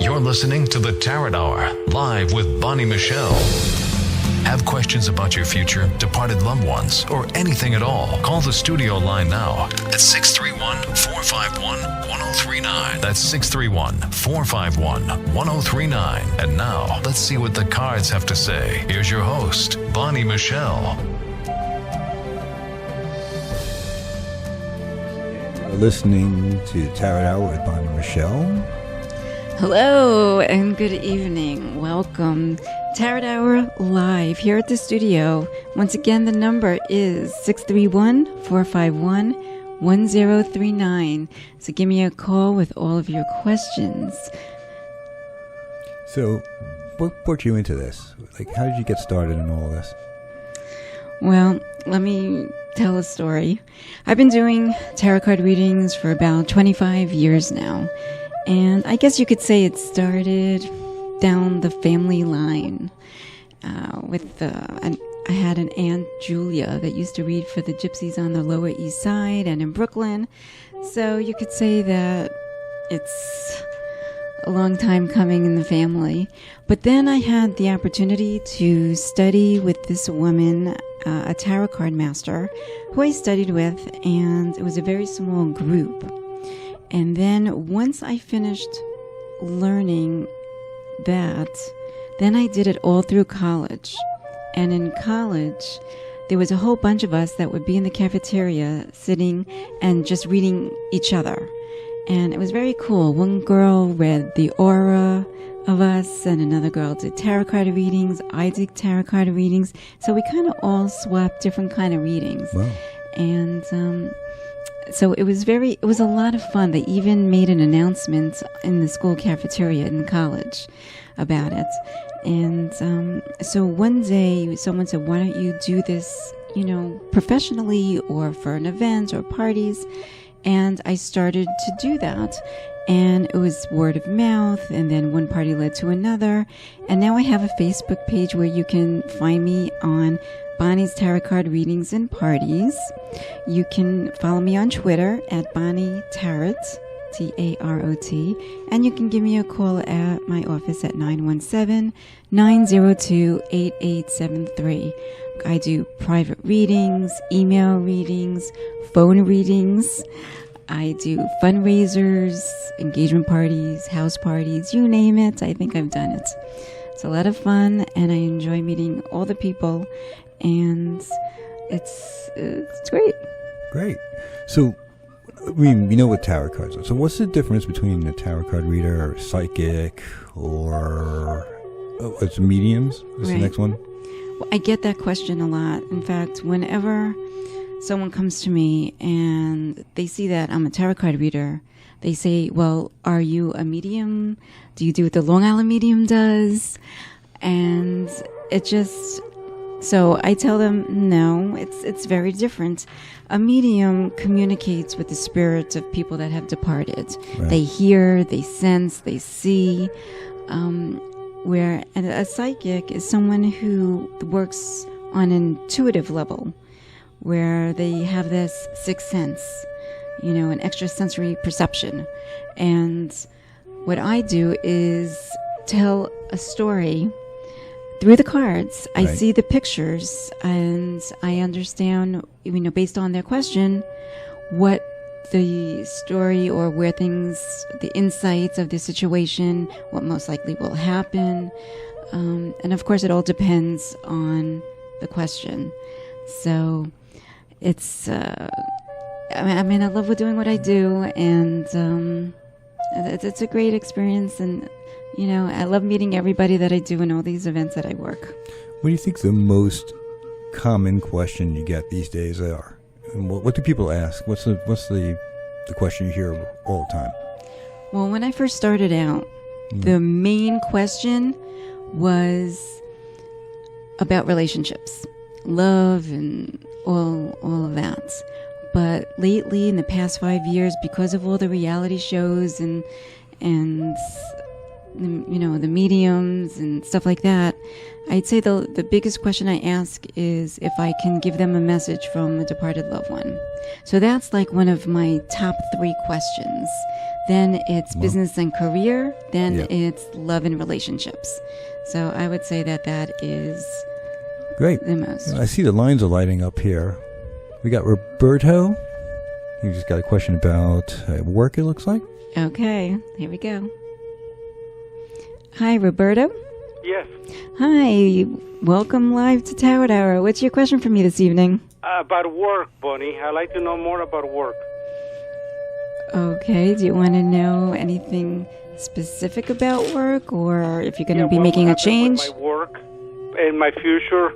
You're listening to the Tarot Hour, live with Bonnie Michelle. Have questions about your future, departed loved ones, or anything at all? Call the studio line now at 631-451-1039. That's 631-451-1039. And now, let's see what the cards have to say. Here's your host, Bonnie Michelle. You're listening to Tarot Hour with Bonnie Michelle. Hello and good evening. Welcome. Tarot Hour live here at the studio. Once again, the number is 631-451-1039. So give me a call with all of your questions. So, what brought you into this? Like, how did you get started in all this? Well, let me tell a story. I've been doing tarot card readings for about 25 years now. And I guess you could say it started down the family line I had an Aunt Julia that used to read for the gypsies on the Lower East Side and in Brooklyn. So you could say that it's a long time coming in the family. But then I had the opportunity to study with this woman, a tarot card master, who I studied with, and it was a very small group. And then once I finished learning that, then I did it all through college. And in college, there was a whole bunch of us that would be in the cafeteria sitting and just reading each other. And it was very cool. One girl read the aura of us, and another girl did tarot card readings. I did tarot card readings. So we kind of all swapped different kind of readings. Wow. And so it was a lot of fun. They even made an announcement in the school cafeteria in college about it. And so one day someone said, why don't you do this, professionally or for an event or parties? And I started to do that. And it was word of mouth, and then one party led to another. And now I have a Facebook page where you can find me on Bonnie's Tarot Card Readings and Parties. You can follow me on Twitter at Bonnie Tarot, Tarot, and you can give me a call at my office at 917-902-8873. I do private readings, email readings, phone readings. I do fundraisers, engagement parties, house parties, you name it. I think I've done it. It's a lot of fun, and I enjoy meeting all the people, and it's great. Great. So, we know what tarot cards are. So what's the difference between a tarot card reader or psychic or it's mediums? Is Right. the next one? Well, I get that question a lot. In fact, whenever someone comes to me and they see that I'm a tarot card reader, they say, well, are you a medium? Do you do what the Long Island medium does? And so I tell them, no, it's very different. A medium communicates with the spirits of people that have departed. Right. They hear, they sense, they see. And a psychic is someone who works on an intuitive level, where they have this sixth sense, an extrasensory perception. And what I do is tell a story through the cards. I Right. see the pictures, and I understand, based on their question, what the story or where the insights of the situation, what most likely will happen. And of course, it all depends on the question. So it's, I love doing what I do, and it's a great experience, and I love meeting everybody that I do in all these events that I work. What do you think the most common question you get these days are? And what do people ask? What's the question you hear all the time? Well, when I first started out, the main question was about relationships, love, and all of that. But lately, in the past 5 years, because of all the reality shows and the mediums and stuff like that, I'd say the biggest question I ask is if I can give them a message from a departed loved one. So that's like one of my top 3 questions. Then it's business and career. Then it's love and relationships. So I would say that is Great. the most. I see the lines are lighting up here. We got Roberto. You just got a question about work, it looks like. Okay, here we go. Hi, Roberto. Yes. Hi, welcome live to Tower Hour. What's your question for me this evening? About work, Bonnie. I'd like to know more about work. Okay, do you want to know anything specific about work, or if you're going to be what making will a happen change? with my work and my future,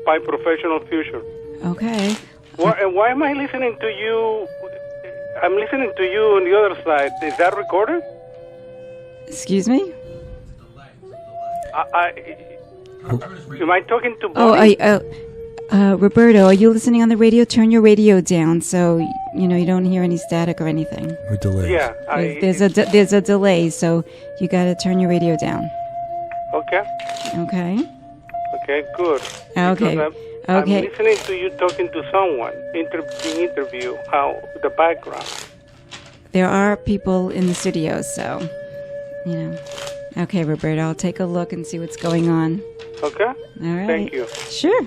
my professional future. Okay. And why am I listening to you? I'm listening to you on the other side. Is that recorded? Excuse me? Am I talking to Bonnie? Roberto, are you listening on the radio? Turn your radio down so you don't hear any static or anything. Or delays. Yeah. There's a delay, so you got to turn your radio down. Okay. Okay. Okay, good. Okay. Because I'm listening to you talking to someone, being interviewed, how the background. There are people in the studio, so, Okay, Roberto, I'll take a look and see what's going on. Okay? All right. Thank you. Sure.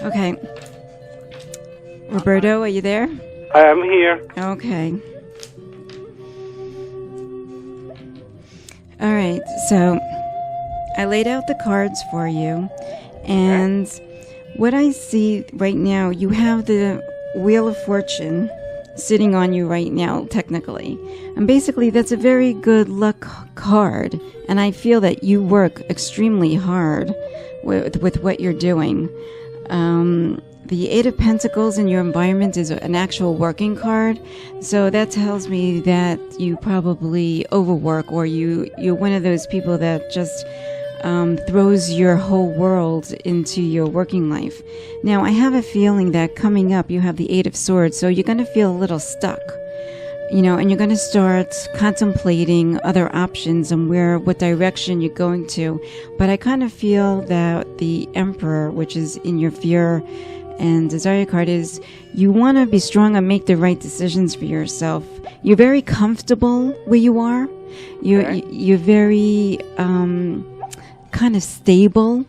Okay. Roberto, are you there? I am here. Okay. All right. So I laid out the cards for you. And what I see right now, you have the Wheel of Fortune sitting on you right now, technically. And basically, that's a very good luck card. And I feel that you work extremely hard with what you're doing. The Eight of Pentacles in your environment is an actual working card. So that tells me that you probably overwork, or you're one of those people that just throws your whole world into your working life. Now, I have a feeling that coming up, you have the Eight of Swords, so you're going to feel a little stuck. And you're going to start contemplating other options and what direction you're going to. But I kind of feel that the Emperor, which is in your fear and desire card, is you want to be strong and make the right decisions for yourself. You're very comfortable where you are. You're very kind of stable.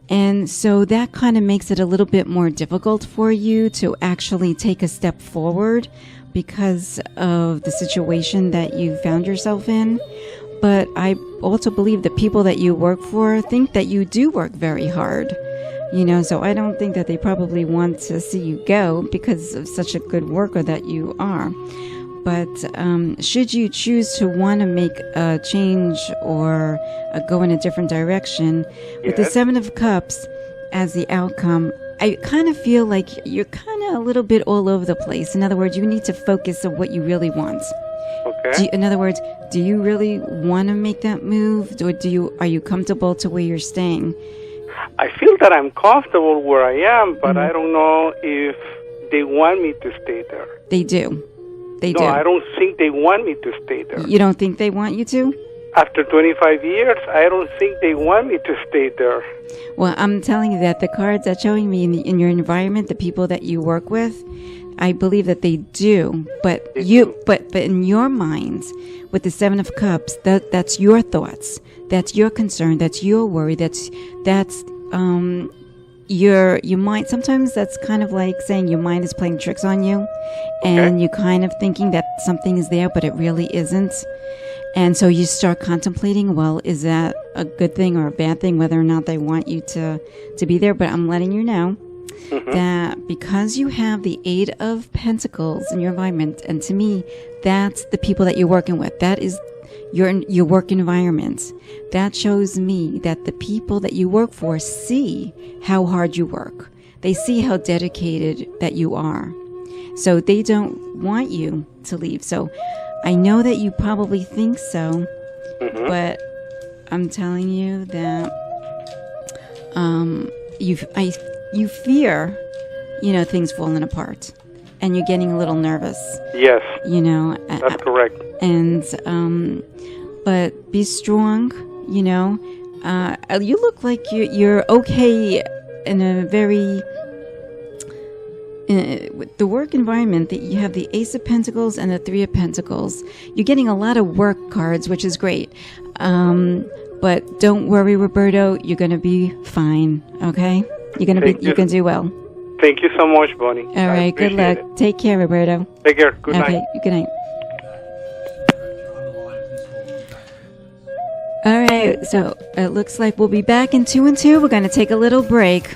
And so that kind of makes it a little bit more difficult for you to actually take a step forward because of the situation that you found yourself in. But I also believe the people that you work for think that you do work very hard. So I don't think that they probably want to see you go because of such a good worker that you are. But should you choose to want to make a change or go in a different direction, with the Seven of Cups as the outcome, I kind of feel like you're kind of a little bit all over the place. In other words, you need to focus on what you really want. Okay. In other words, do you really want to make that move, or are you comfortable to where you're staying? I feel that I'm comfortable where I am, but I don't know if they want me to stay there. They do. They do. No, I don't think they want me to stay there. You don't think they want you to? After 25 years, I don't think they want me to stay there. Well, I'm telling you that the cards that's showing me in your environment, the people that you work with, I believe that they do. But but in your minds, with the Seven of Cups, that's your thoughts, that's your concern, that's your worry, that's your mind. Sometimes that's kind of like saying your mind is playing tricks on you, and you kind of thinking that something is there, but it really isn't. And so you start contemplating, well, is that a good thing or a bad thing, whether or not they want you to be there? But I'm letting you know that because you have the Eight of Pentacles in your environment, and to me, that's the people that you're working with. That is your work environment. That shows me that the people that you work for see how hard you work. they see how dedicated that you are. So they don't want you to leave. So I know that you probably think so, but I'm telling you that you fear, things falling apart, and you're getting a little nervous. Yes, That's correct. And but be strong. You look like you're okay in a very with the work environment. That you have the Ace of Pentacles and the Three of Pentacles. You're getting a lot of work cards, which is great. But don't worry, Roberto. You're gonna be fine. Okay, you're gonna do well. Thank you so much, Bonnie. All right, good luck. Take care, Roberto. Take care. Good night. Okay, good night. All right, so it looks like we'll be back in 2 and 2. We're going to take a little break.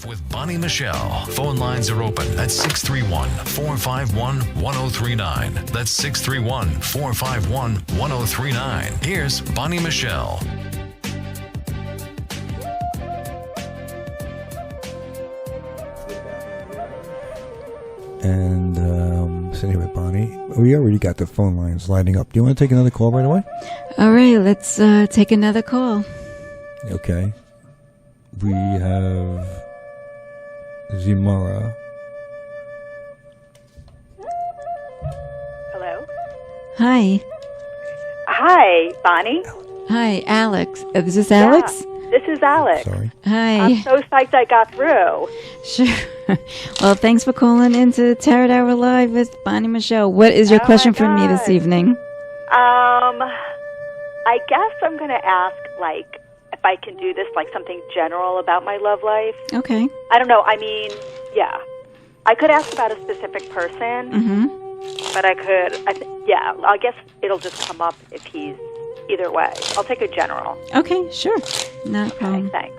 With Bonnie Michelle. Phone lines are open at 631-451-1039. That's 631-451-1039. Here's Bonnie Michelle. And sitting here with Bonnie. We already got the phone lines lighting up. Do you want to take another call right away? All right, let's take another call. Okay. We have Zimara. Hello? Hi. Hi, Bonnie. Hi, Alex. Is this Alex? Yeah, this is Alex. Sorry. Hi. I'm so psyched I got through. Sure. Well, thanks for calling into Tarot Hour Live with Bonnie Michelle. What is your question for me this evening? I guess I'm going to ask, if I can do this, something general about my love life. Okay. I don't know. I mean, yeah. I could ask about a specific person, but I guess it'll just come up if he's either way. I'll take a general. Okay, sure. Not a problem. Okay,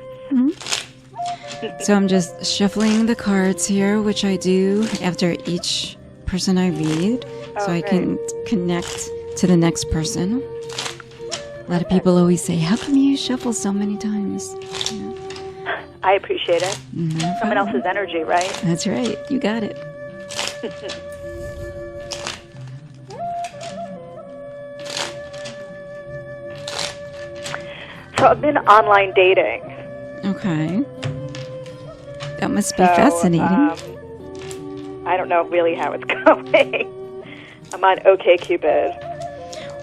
thanks. So I'm just shuffling the cards here, which I do after each person I read, so I can connect to the next person. A lot of people always say, how come you shuffle so many times? Yeah. I appreciate it. Someone else's energy, right? That's right. You got it. So I've been online dating. Okay. That must be fascinating. I don't know really how it's going. I'm on OkCupid.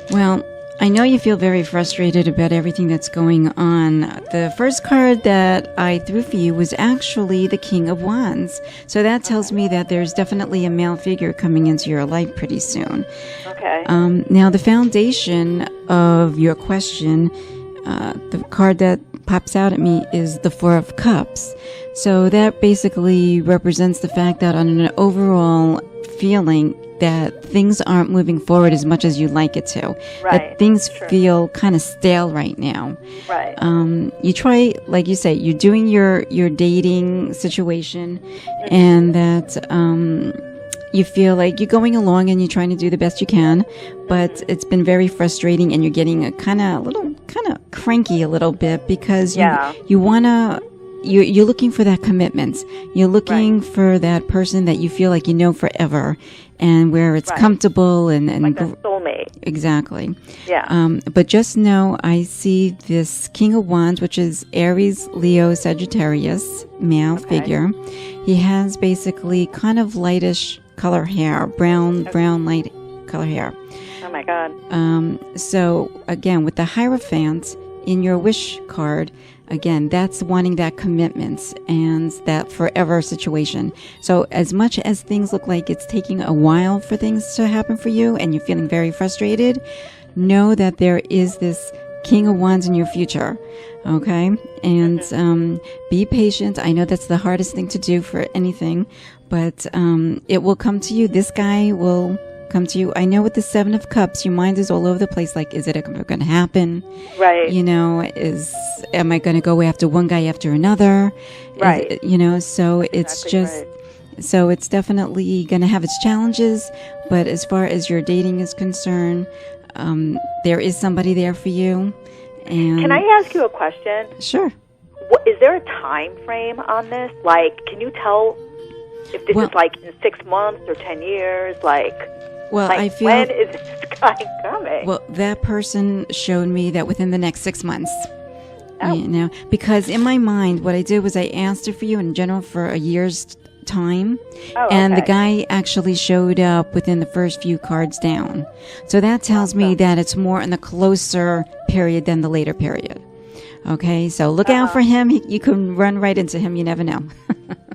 Well, I know you feel very frustrated about everything that's going on. The first card that I threw for you was actually the King of Wands. So that tells me that there's definitely a male figure coming into your life pretty soon. Okay. Now, the foundation of your question, the card that pops out at me is the Four of Cups. So that basically represents the fact that on an overall feeling that things aren't moving forward as much as you'd like it to. Right. That things feel kind of stale right now. Right. You try, like you say, you're doing your dating situation, and that you feel like you're going along and you're trying to do the best you can, but it's been very frustrating, and you're getting a kind of cranky a little bit because you want to. You're looking for that commitment. You're looking for that person that you feel like you know forever, and where it's comfortable and like a soulmate. Exactly. Yeah. But just know, I see this King of Wands, which is Aries, Leo, Sagittarius, male figure. He has basically kind of lightish color hair, brown light color hair. Oh my God. So again, with the Hierophant in your wish card, again, that's wanting that commitment and that forever situation. So as much as things look like it's taking a while for things to happen for you and you're feeling very frustrated, know that there is this King of Wands in your future. Okay? And be patient. I know that's the hardest thing to do for anything, but it will come to you. This guy will come to you. I know with the Seven of Cups, your mind is all over the place. Like, is it ever going to happen? Right. You know, am I going to go after one guy after another? Right. You know, so it's Exactly just, so it's definitely going to have its challenges. But as far as your dating is concerned, there is somebody there for you. And Can I ask you a question? Sure. Is there a time frame on this? Like, can you tell if this is like in 6 months or 10 years? Like, I feel, when is this guy coming? well, that person showed me that within the next 6 months. Oh. You know, because in my mind, what I did was I asked her for you in general for a year's time, and the guy actually showed up within the first few cards down. So that tells me that it's more in the closer period than the later period. Okay, so look out for him. You can run right into him. You never know.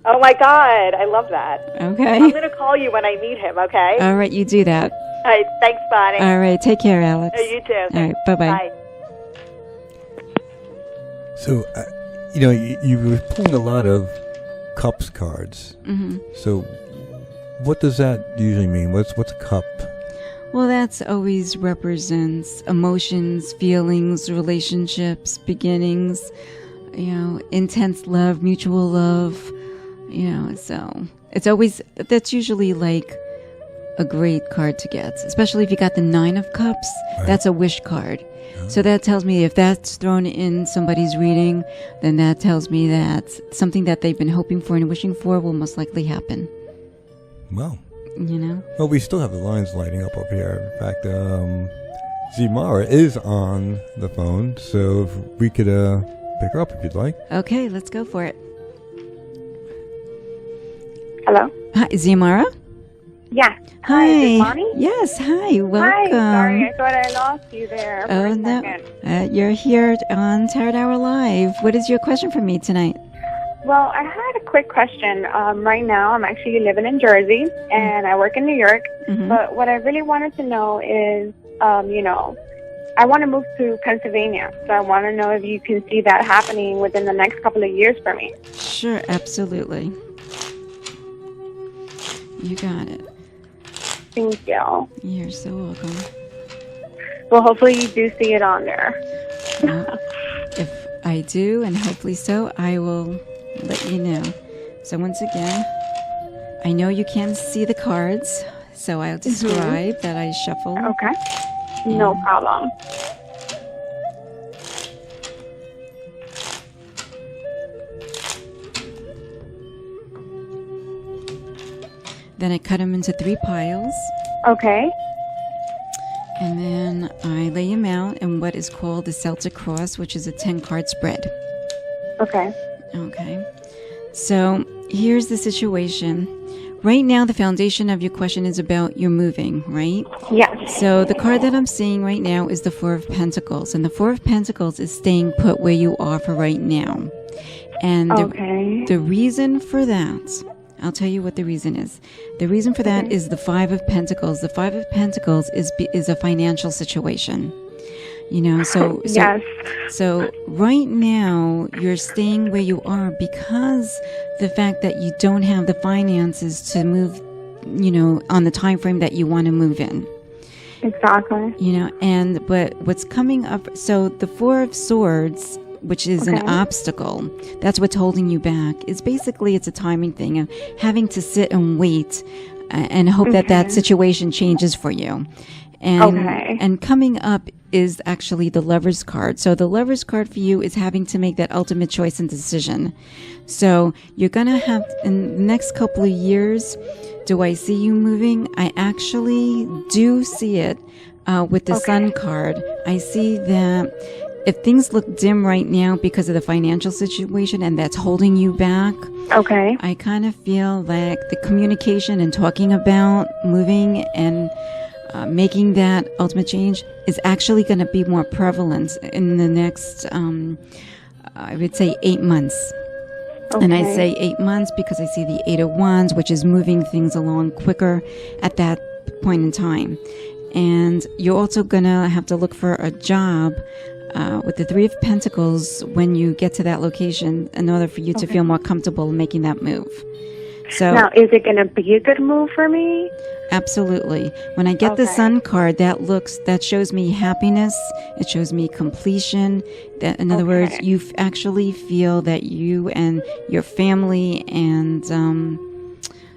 Oh my God, I love that. Okay. I'm going to call you when I meet him, okay? All right, you do that. All right, thanks, Bonnie. All right, take care, Alex. You too. All right, bye-bye. Bye. So, you know, you were pulling a lot of cups cards. Mm-hmm. So, what does that usually mean? What's a cup? Well, that's always represents emotions, feelings, relationships, beginnings, you know, intense love, mutual love, you know, so it's always, that's usually like a great card to get, especially if you got the Nine of Cups. Right. That's a wish card. So that tells me if that's thrown in somebody's reading, then that tells me that something that they've been hoping for and wishing for will most likely happen. Wow. You know? Well, we still have the lines lighting up over here. In fact, Zimara is on the phone, so if we could pick her up if you'd like. Okay, let's go for it. Hello? Hi, Zimara? Yeah. Hi. Is this Bonnie? Yes, hi. Welcome. Hi. Sorry, I thought I lost you there for Oh, a no. second. You're here on Tarot Hour Live. What is your question for me tonight? Well, I had a quick question. Right now, I'm actually living in Jersey, and I work in New York. Mhm. But what I really wanted to know is, you know, I want to move to Pennsylvania. So I want to know if you can see that happening within the next couple of years for me. Sure, absolutely. You got it. Thank you. You're so welcome. Well, hopefully you do see it on there. Well, if I do, and hopefully so, I will let you know. So once again, I know you can't see the cards, so I'll describe that I shuffle. Okay. No problem. Then I cut them into 3 piles. Okay. And then I lay them out in what is called the Celtic Cross, which is a 10-card spread. Okay. Okay. So here's the situation. Right now, the foundation of your question is about your moving, right? Yes. So the card that I'm seeing right now is the Four of Pentacles. And the Four of Pentacles is staying put where you are for right now. And the reason for that, I'll tell you what the reason is. The reason for that is the Five of Pentacles. The Five of Pentacles is a financial situation. You know, so Yes. so right now you're staying where you are because the fact that you don't have the finances to move, you know, on the time frame that you want to move in. Exactly. You know, but what's coming up, so the Four of Swords, which is an obstacle, that's what's holding you back. It's basically, it's a timing thing of having to sit and wait and hope that situation changes for you. And coming up is actually the Lover's card. So the Lover's card for you is having to make that ultimate choice and decision. So you're going to have, in the next couple of years, do I see you moving? I actually do see it with the Sun card. I see that if things look dim right now because of the financial situation and that's holding you back, I kind of feel like the communication and talking about moving and making that ultimate change is actually going to be more prevalent in the next, I would say, 8 months. And I say 8 months because I see the Eight of Wands, which is moving things along quicker at that point in time. And you're also going to have to look for a job with the Three of Pentacles when you get to that location in order for you to feel more comfortable making that move. So Now, is it going to be a good move for me? absolutely. When I get the Okay. Sun card, that shows me happiness. It shows me completion. That, in other words, Okay. you actually feel that you and your family and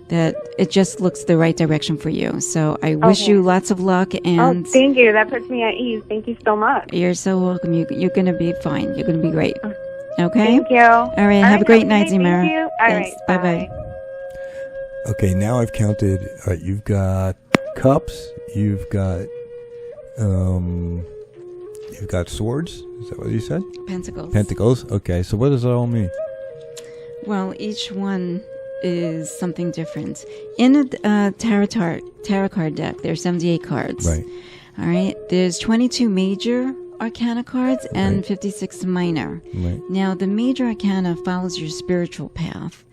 that it just looks the right direction for you. So I wish Okay. you lots of luck, and Oh, thank you. That puts me at ease. Thank you so much. you're so welcome. You're going to be fine. You're going to be great. Okay? Thank you. All right, have a great night, Thank Zimara. you. All Thanks. right. Bye-bye. Okay, now I've counted. All right, you've got cups. You've got swords. Is that what you said? Pentacles. Pentacles. Okay, so what does that all mean? Well, each one is something different. In a tarot card deck, there's 78 cards. Right. All right. There's 22 major arcana cards and Right. 56 minor. Right. Now, the major arcana follows your spiritual path,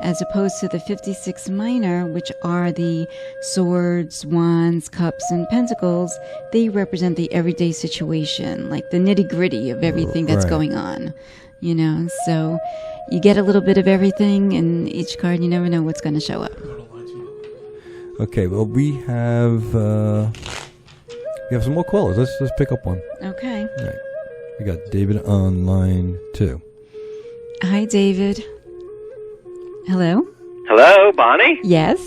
as opposed to the 56 minor, which are the swords, wands, cups, and pentacles. They represent the everyday situation, like the nitty-gritty of everything that's Right. going on. You know, so you get a little bit of everything in each card. You never know what's going to show up. Okay. Well, we have some more callers. Let's pick up one. Okay. All right. We got David on line 2. Hi, David. Hello? Hello, Bonnie? Yes?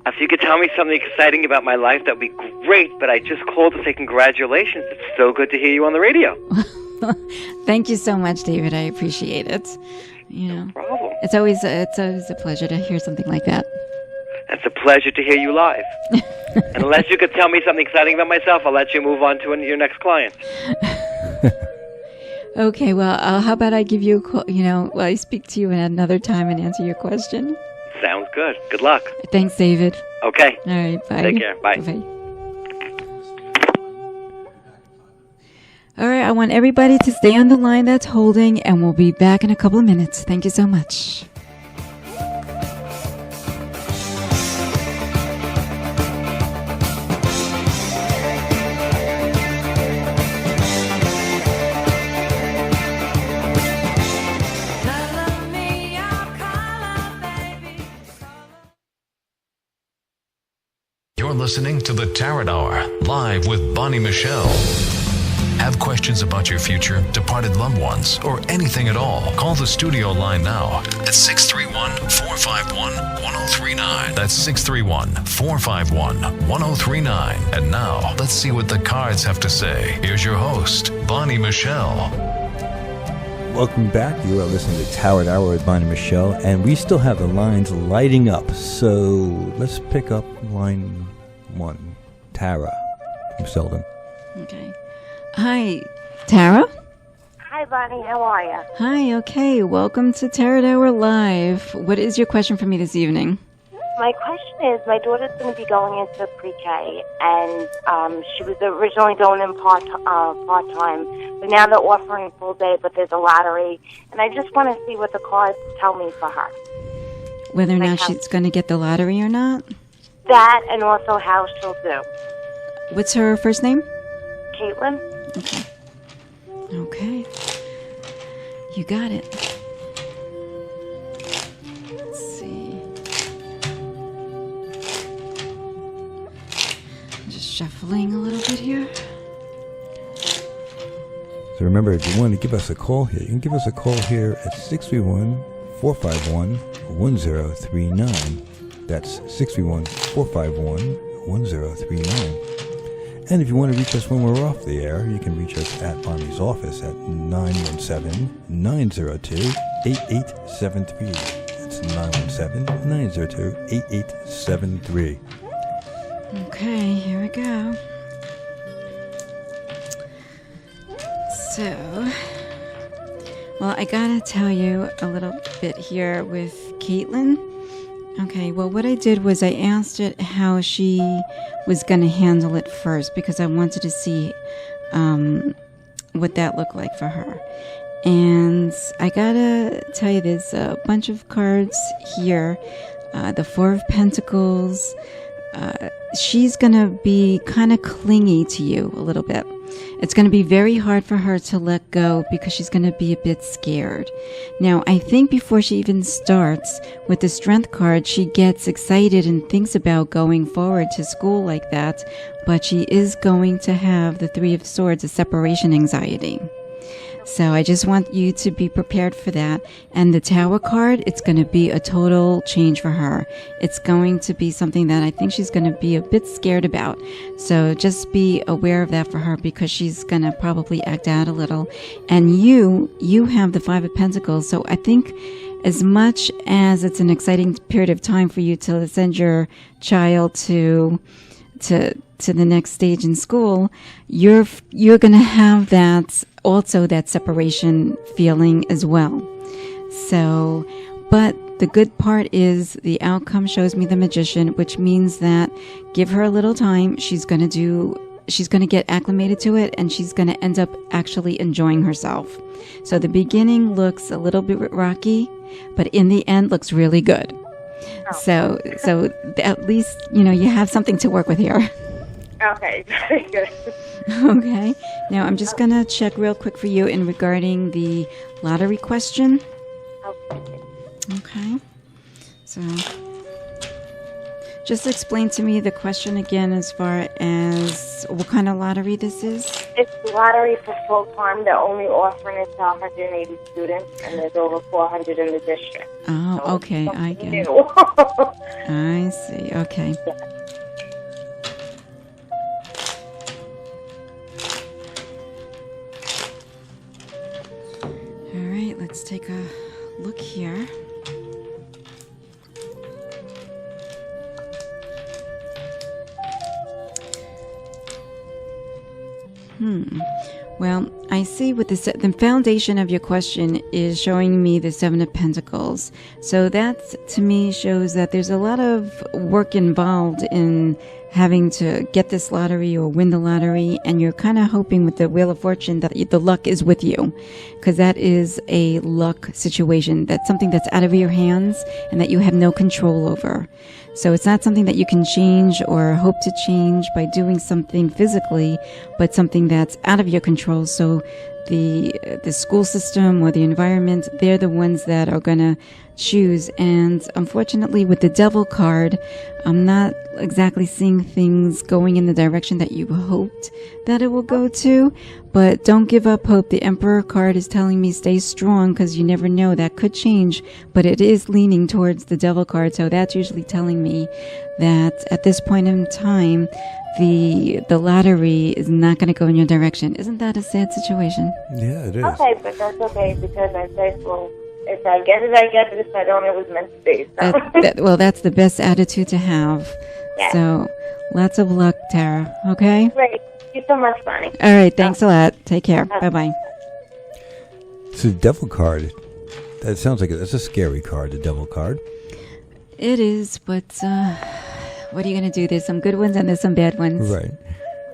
If you could tell me something exciting about my life, that would be great, but I just called to say congratulations. It's so good to hear you on the radio. Thank you so much, David. I appreciate it. You know, Problem. it's always a pleasure to hear something like that. It's a pleasure to hear you live. And unless you could tell me something exciting about myself, I'll let you move on to your next client. Okay, well, how about I give you a call, I speak to you at another time and answer your question. Sounds good. Good luck. Thanks, David. Okay. All right, bye. Take care. Bye. Bye. All right, I want everybody to stay on the line that's holding, and we'll be back in a couple of minutes. Thank you so much. You're listening to the Tarot Hour, live with Bonnie Michelle. Have questions about your future, departed loved ones, or anything at all? Call the studio line now at 631-451-1039. That's 631-451-1039. And now, let's see what the cards have to say. Here's your host, Bonnie Michelle. Welcome back. You are listening to Tarot Hour with Bonnie Michelle, and we still have the lines lighting up. So let's pick up line 1. Tara from Selden. Okay. Hi, Tara? Hi, Bonnie. How are you? Hi, okay. Welcome to Tarot Hour Live. What is your question for me this evening? My question is, my daughter's going to be going into pre-K, and she was originally going in part-time, but now they're offering full day, but there's a lottery, and I just want to see what the cards tell me for her. Whether or not she's going to get the lottery or not? That, and also how she'll do. What's her first name? Caitlin? Okay. You got it. Let's see. Just shuffling a little bit here. So remember, if you want to give us a call here, you can give us a call here at 631-451-1039. That's 631-451-1039. And if you want to reach us when we're off the air, you can reach us at Bonnie's office at 917-902-8873. That's 917-902-8873. Okay, here we go. So, well, I gotta tell you a little bit here with Caitlin. Okay, well, what I did was I asked it how she was going to handle it first, because I wanted to see what that looked like for her. And I gotta tell you, there's a bunch of cards here. The Four of Pentacles. She's going to be kind of clingy to you a little bit. It's going to be very hard for her to let go because she's going to be a bit scared. Now, I think before she even starts with the strength card, she gets excited and thinks about going forward to school like that, but she is going to have the Three of Swords, a separation anxiety. So I just want you to be prepared for that. And the Tower card, it's going to be a total change for her. It's going to be something that I think she's going to be a bit scared about. So just be aware of that for her because she's going to probably act out a little. And you have the Five of Pentacles. So I think as much as it's an exciting period of time for you to send your child to the next stage in school, you're going to have that also, that separation feeling as well. So, but the good part is the outcome shows me the Magician, which means that give her a little time. She's going to get acclimated to it, and she's going to end up actually enjoying herself. So the beginning looks a little bit rocky, but in the end looks really good. So at least, you have something to work with here. Okay, very good. Okay. Now I'm just going to check real quick for you in regarding the lottery question. Okay. So just explain to me the question again as far as what kind of lottery this is. It's the lottery for full-time. They're only offering it to 180 students, and there's over 400 in the district. Oh, so okay. I get it. I see. Okay. Yeah. Let's take a look here. Well, I see with the foundation of your question is showing me the Seven of Pentacles. So that, to me, shows that there's a lot of work involved in having to get this lottery or win the lottery, and you're kind of hoping with the Wheel of Fortune that the luck is with you, because that is a luck situation. That's something that's out of your hands and that you have no control over. So it's not something that you can change or hope to change by doing something physically, but something that's out of your control. So the school system or the environment, they're the ones that are going to choose. And unfortunately, with the Devil card, I'm not exactly seeing things going in the direction that you hoped that it will go to. But don't give up hope. The Emperor card is telling me stay strong, because you never know. That could change, but it is leaning towards the Devil card. So that's usually telling me that at this point in time, the lottery is not going to go in your direction. Isn't that a sad situation? Yeah, it is. Okay, but that's okay, because I said, well, if I get it, I get it. If I don't, it was meant to be. So. Well, that's the best attitude to have. Yeah. So lots of luck, Tara. Okay? Great. Thank you so much, Bonnie. All right. Thanks a lot. Take care. Bye-bye. So the Devil card, that sounds like that's a scary card, the Devil card. It is, but what are you going to do? There's some good ones and there's some bad ones. Right.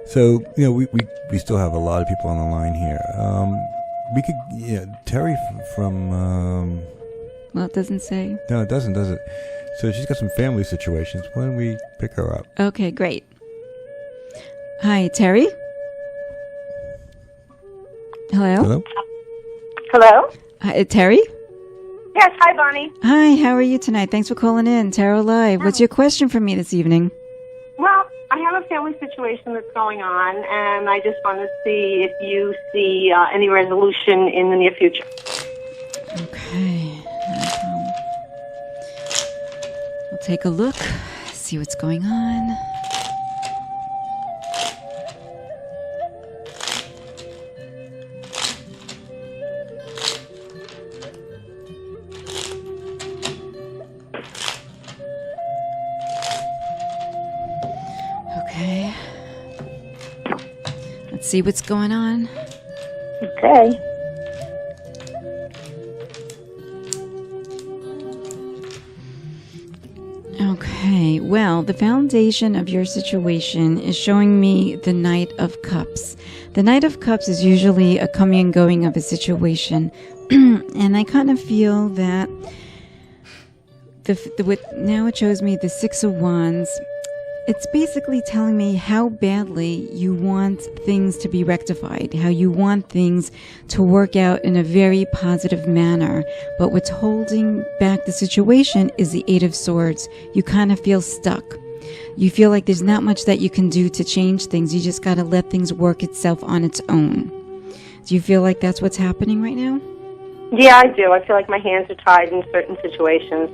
So, we still have a lot of people on the line here. We could, Terry from... well, it doesn't say. No, it doesn't, does it? So she's got some family situations. Why don't we pick her up? Okay, great. Hi, Terry? Hello? Hello? Hello? Hi, Terry? Yes, hi, Bonnie. Hi, how are you tonight? Thanks for calling in. Tarot Live. What's your question for me this evening? Well, I have a family situation that's going on, and I just want to see if you see any resolution in the near future. Okay. We'll take a look, see what's going on. Okay. Let's see what's going on. Okay. Okay, well, the foundation of your situation is showing me the Knight of Cups. The Knight of Cups is usually a coming and going of a situation. And I kind of feel that now it shows me the Six of Wands. It's basically telling me how badly you want things to be rectified, how you want things to work out in a very positive manner. But what's holding back the situation is the Eight of Swords. You kind of feel stuck. You feel like there's not much that you can do to change things. You just got to let things work itself on its own. Do you feel like that's what's happening right now? Yeah, I do. I feel like my hands are tied in certain situations,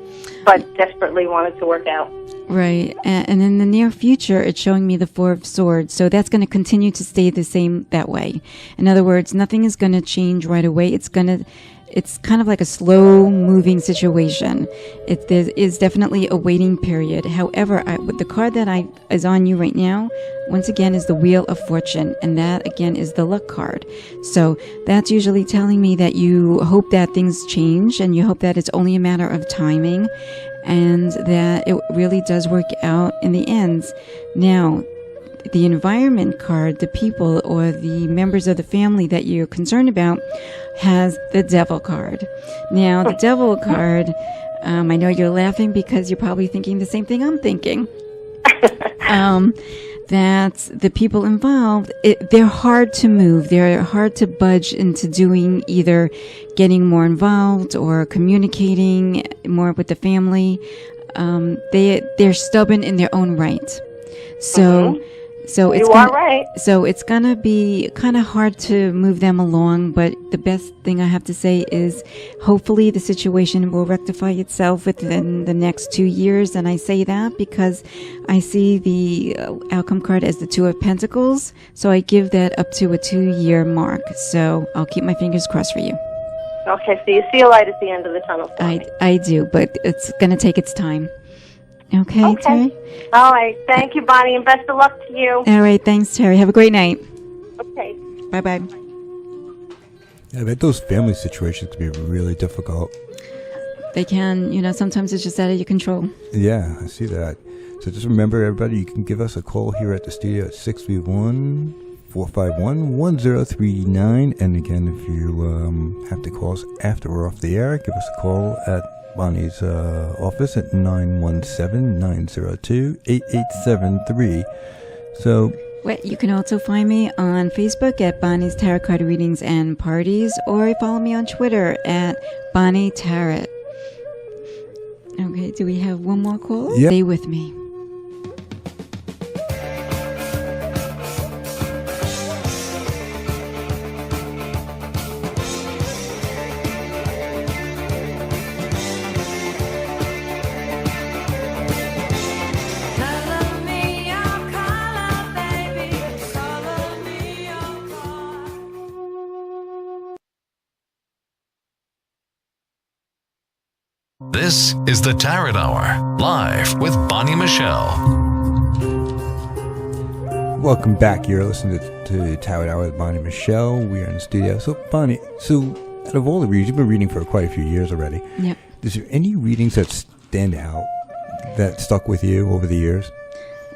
but desperately want it to work out. Right. And in the near future, it's showing me the Four of Swords. So that's going to continue to stay the same that way. In other words, nothing is going to change right away. It's kind of like a slow moving situation. There is definitely a waiting period. However, the card that is on you right now, once again, is the Wheel of Fortune. And that, again, is the luck card. So that's usually telling me that you hope that things change and you hope that it's only a matter of timing and that it really does work out in the end. Now, the environment card, the people or the members of the family that you're concerned about, has the Devil card. Now, the Devil card, I know you're laughing because you're probably thinking the same thing I'm thinking. That the people involved, they're hard to move. They're hard to budge into doing either getting more involved or communicating more with the family. They're stubborn in their own right. So it's gonna be kind of hard to move them along, but the best thing I have to say is hopefully the situation will rectify itself within the next 2 years. And I say that because I see the outcome card as the Two of Pentacles, so I give that up to a 2-year mark. So I'll keep my fingers crossed for you. Okay, so you see a light at the end of the tunnel for me. I do, but it's gonna take its time. Okay, Terry? All right. Thank you, Bonnie, and best of luck to you. All right. Thanks, Terry. Have a great night. Okay. Bye-bye. Yeah, I bet those family situations can be really difficult. They can. Sometimes it's just out of your control. Yeah, I see that. So just remember, everybody, you can give us a call here at the studio at 631-451-1039. And again, if you have to call us after we're off the air, give us a call at Bonnie's office at 917-902-8873. So, you can also find me on Facebook at Bonnie's Tarot Card Readings and Parties, or follow me on Twitter at Bonnie Tarot. Okay, do we have one more call? Yep. Stay with me. This is the Tarot Hour, live with Bonnie Michelle. Welcome back. You're listening to Tarot Hour with Bonnie Michelle. We are in the studio. So, Bonnie, out of all the readings, you've been reading for quite a few years already. Yep. Is there any readings that stand out that stuck with you over the years?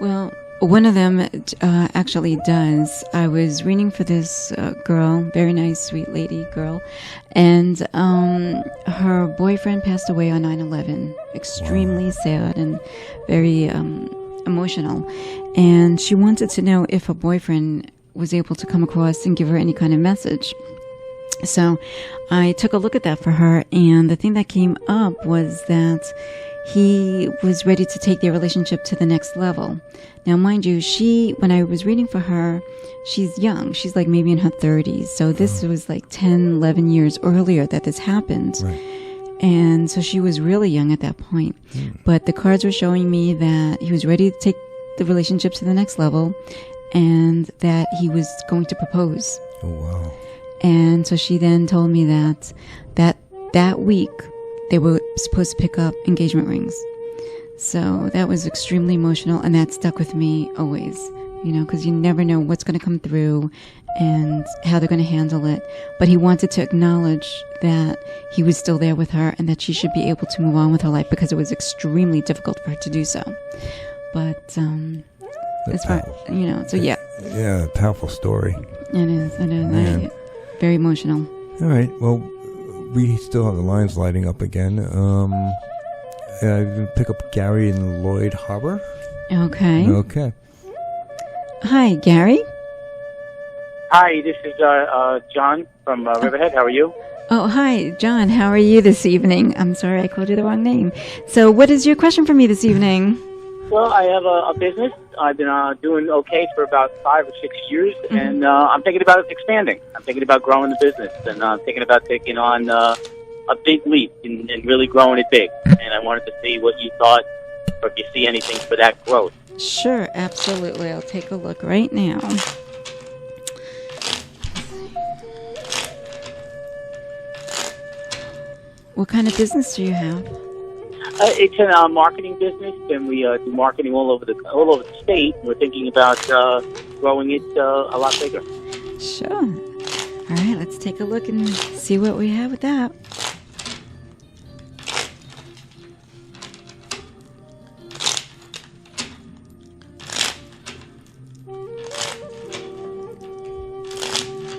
Well, one of them actually does. I was reading for this girl, very nice, sweet lady girl, and her boyfriend passed away on 9/11. Extremely sad and very emotional. And she wanted to know if her boyfriend was able to come across and give her any kind of message. So I took a look at that for her, and the thing that came up was that he was ready to take their relationship to the next level. Now, mind you, when I was reading for her, she's young. She's like maybe in her 30s. So this was like 10, 11 years earlier that this happened. Right. And so she was really young at that point. But the cards were showing me that he was ready to take the relationship to the next level and that he was going to propose. Oh, wow. And so she then told me that week they were supposed to pick up engagement rings. So that was extremely emotional, and that stuck with me always, because you never know what's going to come through and how they're going to handle it. But he wanted to acknowledge that he was still there with her and that she should be able to move on with her life, because it was extremely difficult for her to do so. But as far, so yeah. Yeah, powerful story. It is. Very emotional. All right. Well, we still have the lines lighting up again. Pick up Gary in Lloyd Harbor. Okay. Okay. Hi, Gary. Hi, this is John from Riverhead. How are you? Oh, hi, John. How are you this evening? I'm sorry, I called you the wrong name. So what is your question for me this evening? Well, I have a business. I've been doing okay for about 5 or 6 years, and I'm thinking about expanding. I'm thinking about growing the business, and I'm thinking about taking on a big leap and really growing it big. And I wanted to see what you thought, or if you see anything for that growth. Sure, absolutely. I'll take a look right now. What kind of business do you have? It's a marketing business, and we do marketing all over the state. We're thinking about growing it a lot bigger. Sure. All right, let's take a look and see what we have with that.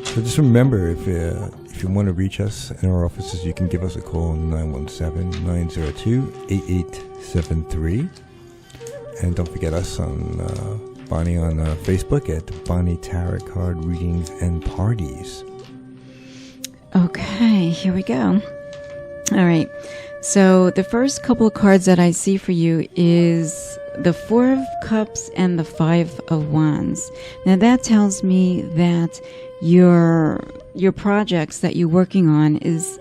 So just remember, if you want to reach us in our offices, you can give us a call on 917-902-8873. And don't forget us on Bonnie on Facebook at Bonnie Tarot Card Readings and Parties. Okay, here we go. All right. So the first couple of cards that I see for you is the Four of Cups and the Five of Wands. Now that tells me that your projects that you're working on is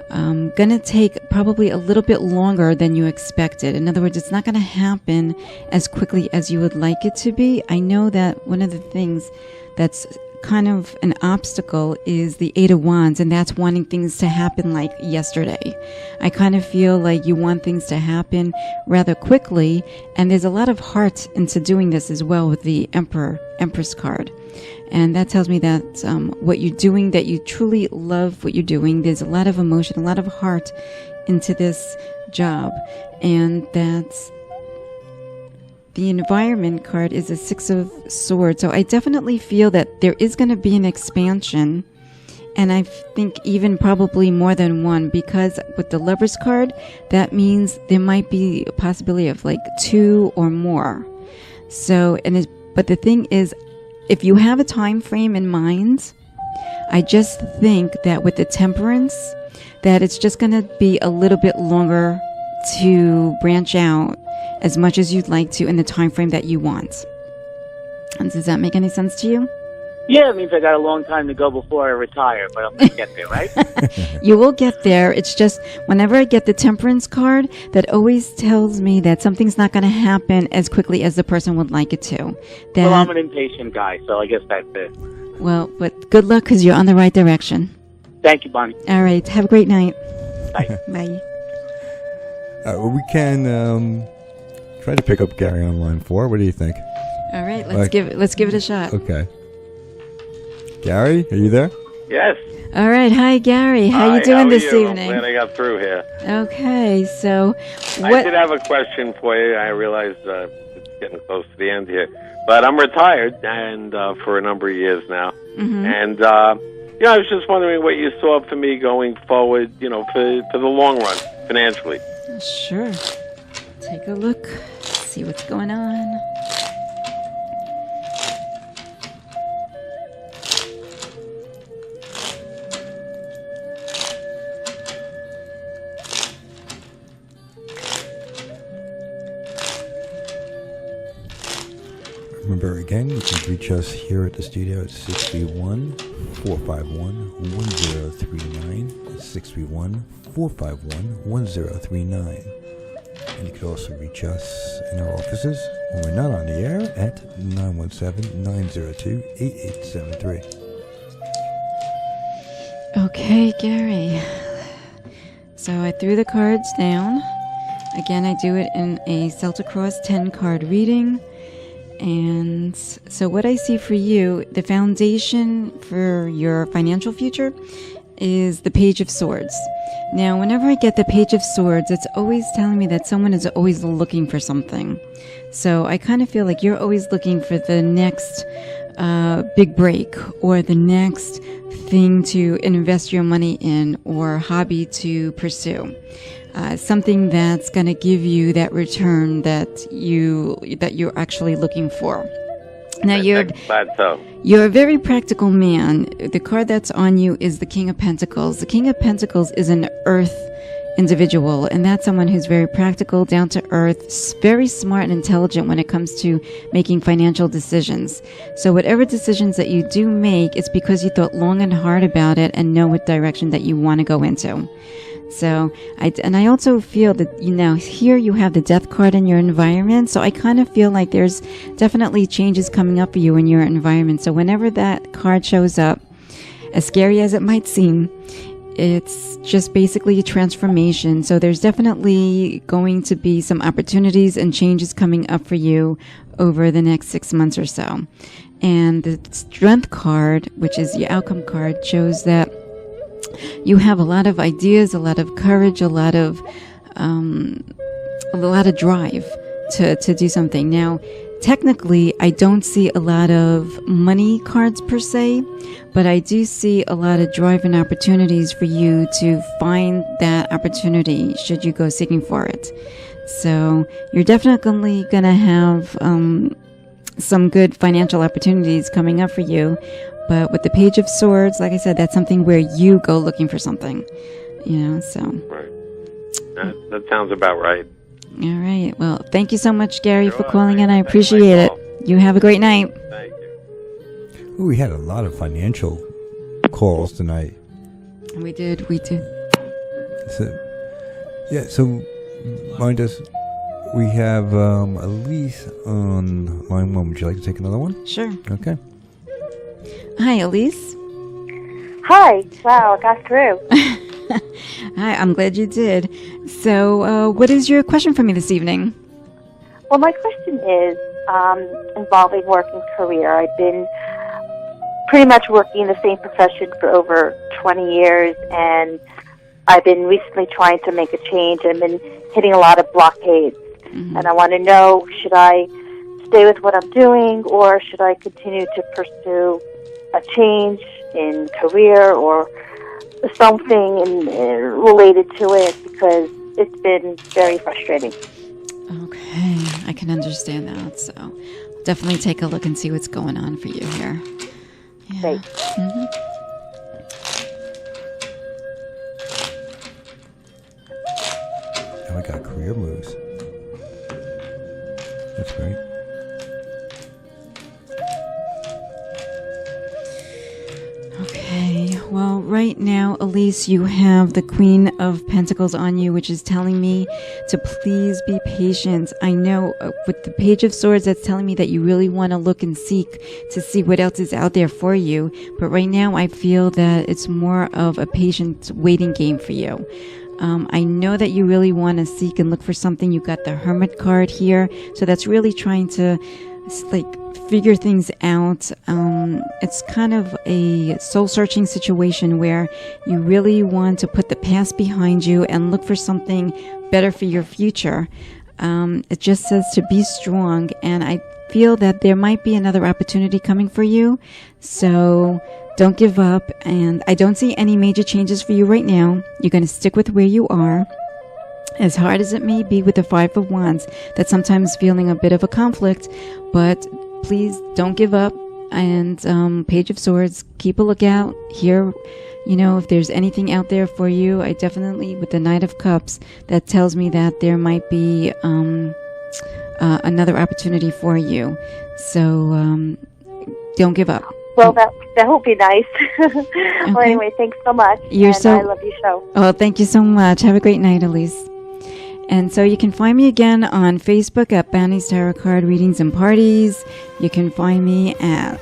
going to take probably a little bit longer than you expected. In other words, it's not going to happen as quickly as you would like it to be. I know that one of the things that's kind of an obstacle is the Eight of Wands, and that's wanting things to happen like yesterday. I kind of feel like you want things to happen rather quickly, and there's a lot of heart into doing this as well with the Empress card. And that tells me that what you're doing, that you truly love what you're doing. There's a lot of emotion, a lot of heart into this job. And that's the Environment card is a Six of Swords. So I definitely feel that there is going to be an expansion. And I think even probably more than one, because with the Lovers card, that means there might be a possibility of like 2 or more. So, but the thing is, if you have a time frame in mind, I just think that with the Temperance, that it's just going to be a little bit longer to branch out as much as you'd like to in the time frame that you want. And does that make any sense to you? Yeah, it means I got a long time to go before I retire, but I'm going to get there, right? You will get there. It's just whenever I get the Temperance card, that always tells me that something's not going to happen as quickly as the person would like it to. Well, I'm an impatient guy, so I guess that's it. Well, but good luck because you're on the right direction. Thank you, Bonnie. All right. Have a great night. Bye. Bye. We can try to pick up Gary on line 4. What do you think? All right. Let's give it a shot. Okay. Gary, are you there? Yes. All right. Hi, Gary. How you doing this evening? I'm glad I got through here. Okay. So, I did have a question for you. I realize it's getting close to the end here. But I'm retired and for a number of years now. Mm-hmm. And, I was just wondering what you saw for me going forward, for the long run, financially. Sure. Take a look. See what's going on. Remember, again, you can reach us here at the studio at 631-451-1039. That's 631-451-1039. And you can also reach us in our offices when we're not on the air at 917-902-8873. Okay, Gary. So I threw the cards down. Again, I do it in a Celtic Cross 10-card reading. And so what I see for you, the foundation for your financial future is the Page of Swords. Now, whenever I get the Page of Swords, it's always telling me that someone is always looking for something. So I kind of feel like you're always looking for the next big break or the next thing to invest your money in or hobby to pursue. something that's going to give you that return that you're actually looking for. Now you're a very practical man. The card that's on you is the King of Pentacles. The King of Pentacles is an earth individual, and that's someone who's very practical, down to earth, very smart and intelligent when it comes to making financial decisions. So whatever decisions that you do make, it's because you thought long and hard about it and know what direction that you want to go into. So, I also feel that, here you have the Death card in your environment. So I kind of feel like there's definitely changes coming up for you in your environment. So whenever that card shows up, as scary as it might seem, it's just basically a transformation. So there's definitely going to be some opportunities and changes coming up for you over the next 6 months or so. And the Strength card, which is the outcome card, shows that you have a lot of ideas, a lot of courage, a lot of drive to do something. Now, technically, I don't see a lot of money cards per se, but I do see a lot of drive and opportunities for you to find that opportunity should you go seeking for it. So you're definitely going to have some good financial opportunities coming up for you. But with the Page of Swords, like I said, that's something where you go looking for something, so. Right. That sounds about right. All right. Well, thank you so much, Gary, for calling in. I appreciate it. You have a great night. Thank you. Ooh, we had a lot of financial calls tonight. We did. So mind us, we have Elise on line 1. Would you like to take another one? Sure. Okay. Hi, Elise. Hi. Wow, I got through. Hi, I'm glad you did. So, what is your question for me this evening? Well, my question is involving work and career. I've been pretty much working in the same profession for over 20 years, and I've been recently trying to make a change. I've been hitting a lot of blockades, and I want to know, should I stay with what I'm doing, or should I continue to pursue a change in career or something related to it, because it's been very frustrating. Okay, I can understand that. So definitely take a look and see what's going on for you here. Yeah. Great. Oh, I got career moves. That's great. Okay, well, right now, Elise, you have the Queen of Pentacles on you, which is telling me to please be patient. I know with the Page of Swords, that's telling me that you really want to look and seek to see what else is out there for you. But right now, I feel that it's more of a patient waiting game for you. I know that you really want to seek and look for something. You got the Hermit card here. So that's really trying to figure things out. It's kind of a soul-searching situation where you really want to put the past behind you and look for something better for your future. It just says to be strong, and I feel that there might be another opportunity coming for you. So don't give up, and I don't see any major changes for you right now. You're going to stick with where you are. As hard as it may be with the Five of Wands, that's sometimes feeling a bit of a conflict, but please don't give up. And Page of Swords, keep a lookout here. If there's anything out there for you, I definitely, with the Knight of Cups, that tells me that there might be another opportunity for you. So don't give up. Well, that would be nice. Well, anyway, thanks so much. I love your show. Oh, thank you so much. Have a great night, Elise. And so you can find me again on Facebook at Bonnie's Tarot Card Readings and Parties. You can find me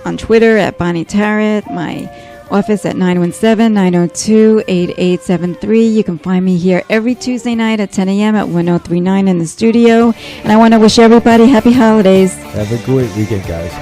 on Twitter at Bonnie Tarot. My office at 917-902-8873. You can find me here every Tuesday night at 10 a.m. at 1039 in the studio. And I want to wish everybody happy holidays. Have a great weekend, guys.